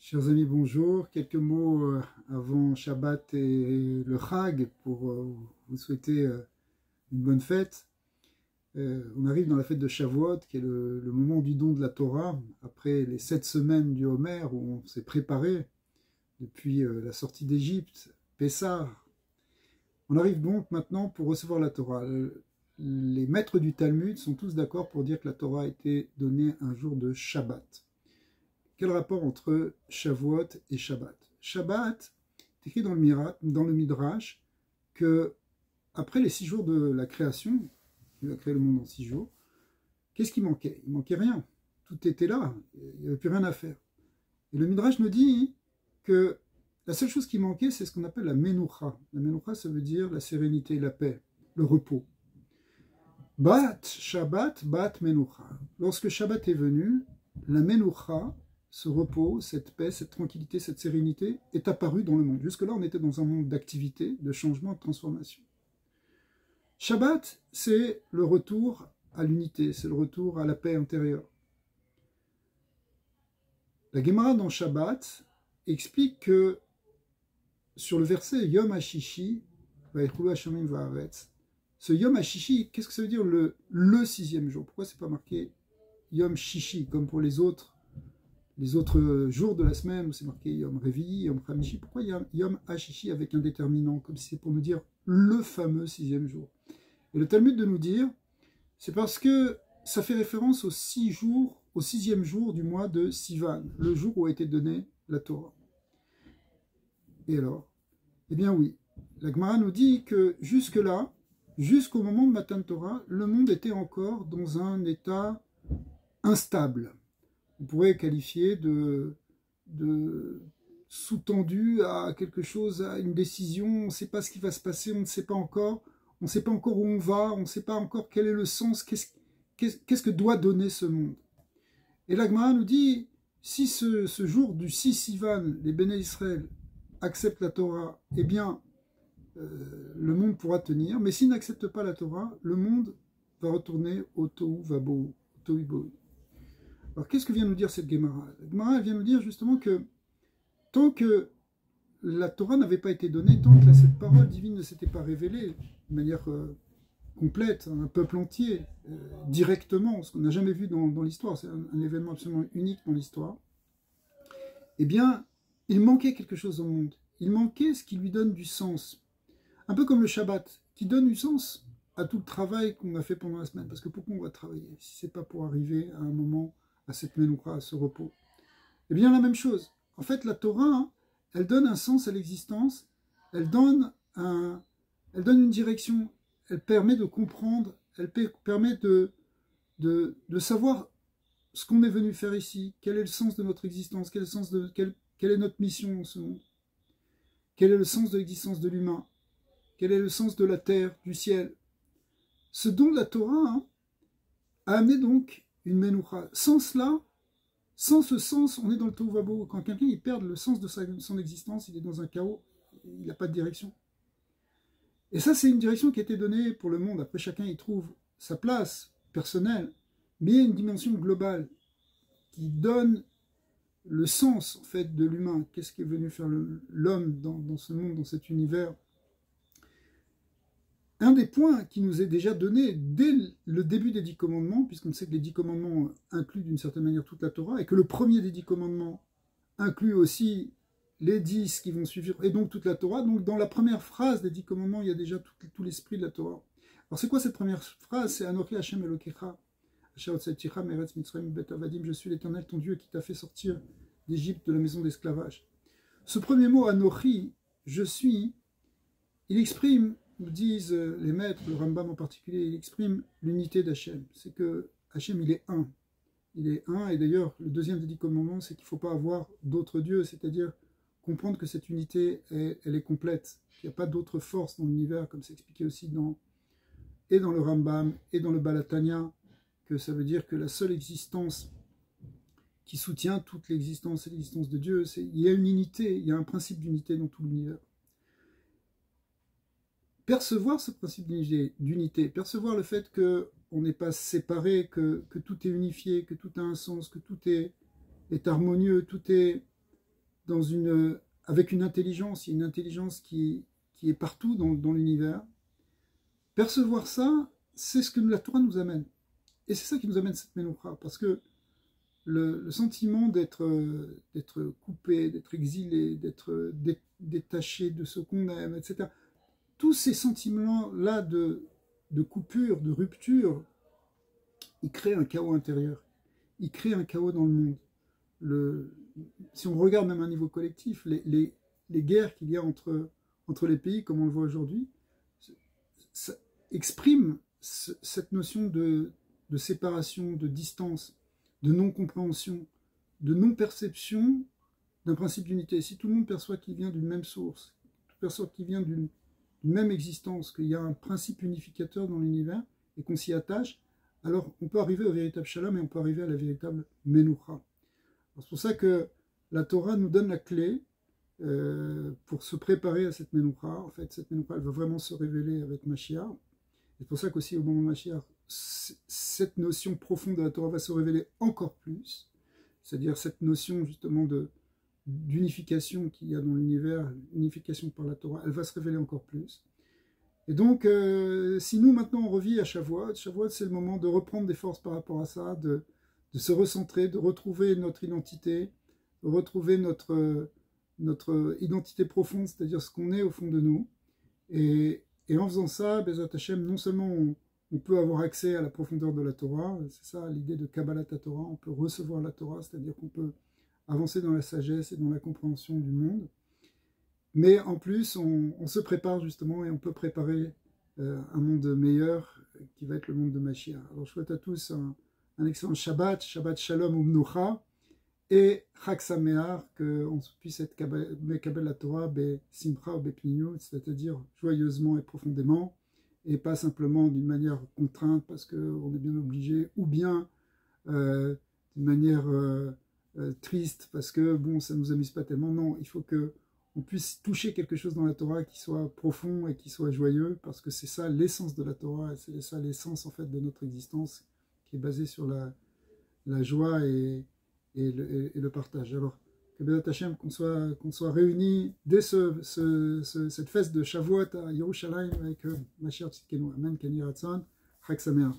Chers amis, bonjour. Quelques mots avant Shabbat et le Chag pour vous souhaiter une bonne fête. On arrive dans la fête de Shavuot, qui est le moment du don de la Torah, après les 7 semaines du Homer où on s'est préparé depuis la sortie d'Égypte, Pessah. On arrive donc maintenant pour recevoir la Torah. Les maîtres du Talmud sont tous d'accord pour dire que la Torah a été donnée un jour de Shabbat. Quel rapport entre Shavuot et Shabbat? Shabbat est écrit dans le Midrash que après les 6 jours de la création, il a créé le monde en 6 jours, qu'est-ce qui manquait? Il manquait rien. Tout était là, il n'y avait plus rien à faire. Et le Midrash nous dit que la seule chose qui manquait, c'est ce qu'on appelle la Menoucha. La Menoucha, ça veut dire la sérénité, la paix, le repos. Bat Shabbat, Bat Menoucha. Lorsque Shabbat est venu, la Menoucha, ce repos, cette paix, cette tranquillité, cette sérénité est apparue dans le monde. Jusque-là, on était dans un monde d'activité, de changement, de transformation. Shabbat, c'est le retour à l'unité, c'est le retour à la paix intérieure. La Gemara dans Shabbat explique que sur le verset Yom HaShishi, ce Yom HaShishi, qu'est-ce que ça veut dire le 6e jour? Pourquoi c'est pas marqué Yom Shishi comme pour les autres jours de la semaine où c'est marqué Yom Revi'i, Yom Chamishi? Pourquoi il y a Yom HaShishi avec un déterminant, comme si c'est pour nous dire le fameux 6e jour? Et le Talmud de nous dire, c'est parce que ça fait référence aux 6 jours, au 6e jour du mois de Sivan, le jour où a été donnée la Torah. Et alors? Eh bien oui, la Gemara nous dit que jusque-là, jusqu'au moment de Matan Torah, le monde était encore dans un état instable. On pourrait qualifier de sous-tendu à quelque chose, à une décision, on ne sait pas ce qui va se passer, on ne sait pas encore où on va, on ne sait pas encore quel est le sens, qu'est-ce que doit donner ce monde. Et l'Agmara nous dit, si ce jour du 6 Sivan, les Béné Israël acceptent la Torah, eh bien, le monde pourra tenir, mais s'ils n'acceptent pas la Torah, le monde va retourner au Tohu Vabo, au Tohu Bohu. Alors, qu'est-ce que vient nous dire cette Gemara? La Gemara vient nous dire justement que tant que la Torah n'avait pas été donnée, tant que cette parole divine ne s'était pas révélée de manière complète, à un peuple entier, directement, ce qu'on n'a jamais vu dans l'histoire, c'est un événement absolument unique dans l'histoire, eh bien, il manquait quelque chose au monde. Il manquait ce qui lui donne du sens. Un peu comme le Shabbat, qui donne du sens à tout le travail qu'on a fait pendant la semaine. Parce que pourquoi on va travailler si ce n'est pas pour arriver à un moment, à cette menoucha, à ce repos? Eh bien, la même chose. En fait, la Torah, elle donne un sens à l'existence, elle donne une direction, elle permet de comprendre, elle permet de savoir ce qu'on est venu faire ici, quel est le sens de notre existence, quel est notre mission dans ce monde, quel est le sens de l'existence de l'humain, quel est le sens de la terre, du ciel. Ce don de la Torah a amené donc une menoucha. Sans cela, sans ce sens, on est dans le tohu vabo. Quand quelqu'un perd le sens de son existence, il est dans un chaos, il n'a pas de direction. Et ça, c'est une direction qui a été donnée pour le monde. Après, chacun y trouve sa place personnelle, mais il y a une dimension globale qui donne le sens en fait de l'humain. Qu'est-ce qui est venu faire l'homme dans ce monde, dans cet univers? Un des points qui nous est déjà donné dès le début des 10 commandements, puisqu'on sait que les 10 commandements incluent d'une certaine manière toute la Torah, et que le premier des 10 commandements inclut aussi les 10 qui vont suivre, et donc toute la Torah. Donc dans la première phrase des 10 commandements, il y a déjà tout l'esprit de la Torah. Alors c'est quoi cette première phrase? C'est Anochi Hashem Elokecha, Asher Hotzeticha Meretz Mitzrayim Bet Avadim, je suis l'Éternel ton Dieu qui t'a fait sortir d'Égypte, de la maison d'esclavage. Ce premier mot, Anochi, je suis, il exprime, nous disent les maîtres, le Rambam en particulier, il exprime l'unité d'Hachem. C'est que Hachem, il est un. Il est un, et d'ailleurs, le deuxième des 10 commandements, c'est qu'il ne faut pas avoir d'autres dieux, c'est-à-dire comprendre que cette unité, elle est complète. Il n'y a pas d'autre force dans l'univers, comme c'est expliqué aussi dans le Rambam, et dans le Balatanya, que ça veut dire que la seule existence qui soutient toute l'existence, c'est l'existence de Dieu. Il y a une unité, il y a un principe d'unité dans tout l'univers. Percevoir ce principe d'unité, percevoir le fait qu'on n'est pas séparé, que tout est unifié, que tout a un sens, que tout est harmonieux, tout est avec une intelligence, il y a une intelligence qui est partout dans l'univers. Percevoir ça, c'est ce que la Torah nous amène. Et c'est ça qui nous amène cette Ménoukha, parce que le sentiment d'être coupé, d'être exilé, d'être détaché de ce qu'on aime, etc. Tous ces sentiments-là de coupure, de rupture, ils créent un chaos intérieur. Ils créent un chaos dans le monde. Si on regarde même à un niveau collectif, les guerres qu'il y a entre les pays, comme on le voit aujourd'hui, ça exprime cette notion de séparation, de distance, de non-compréhension, de non-perception d'un principe d'unité. Si tout le monde perçoit qu'il vient d'une même source, perçoit qu'il vient d'une même existence, qu'il y a un principe unificateur dans l'univers et qu'on s'y attache, alors on peut arriver au véritable shalom et on peut arriver à la véritable menoucha. C'est pour ça que la Torah nous donne la clé pour se préparer à cette menoucha. En fait, cette menoucha, elle va vraiment se révéler avec Mashiach. C'est pour ça qu'aussi au moment de Mashiach, cette notion profonde de la Torah va se révéler encore plus. C'est-à-dire cette notion justement d'unification qu'il y a dans l'univers, unification par la Torah, elle va se révéler encore plus. Et donc, si nous maintenant on revit à Shavuot, c'est le moment de reprendre des forces par rapport à ça, de se recentrer, de retrouver notre identité, de retrouver notre identité profonde, c'est-à-dire ce qu'on est au fond de nous. Et en faisant ça, Bezat Hashem, non seulement on peut avoir accès à la profondeur de la Torah, c'est ça l'idée de Kabbalat Torah, on peut recevoir la Torah, c'est-à-dire qu'on peut avancer dans la sagesse et dans la compréhension du monde. Mais en plus, on se prépare justement et on peut préparer un monde meilleur qui va être le monde de Mashiach. Alors je souhaite à tous un excellent Shabbat Shalom Umnucha et Chag Sameach, qu'on puisse être Mekabel la Torah be Simcha ou be Pniut, c'est-à-dire joyeusement et profondément, et pas simplement d'une manière contrainte parce qu'on est bien obligé, ou bien d'une manière triste parce que bon, ça ne nous amuse pas tellement. Non, il faut qu'on puisse toucher quelque chose dans la Torah qui soit profond et qui soit joyeux, parce que c'est ça l'essence de la Torah, et c'est ça l'essence en fait de notre existence, qui est basée sur la joie et le partage. Alors, que Bezat Hashem, qu'on soit réunis dès cette fête de Shavuot à Yerushalayim avec Mashiach Tzidkenu. Amen, Keni Ratzon, Chag Sameach.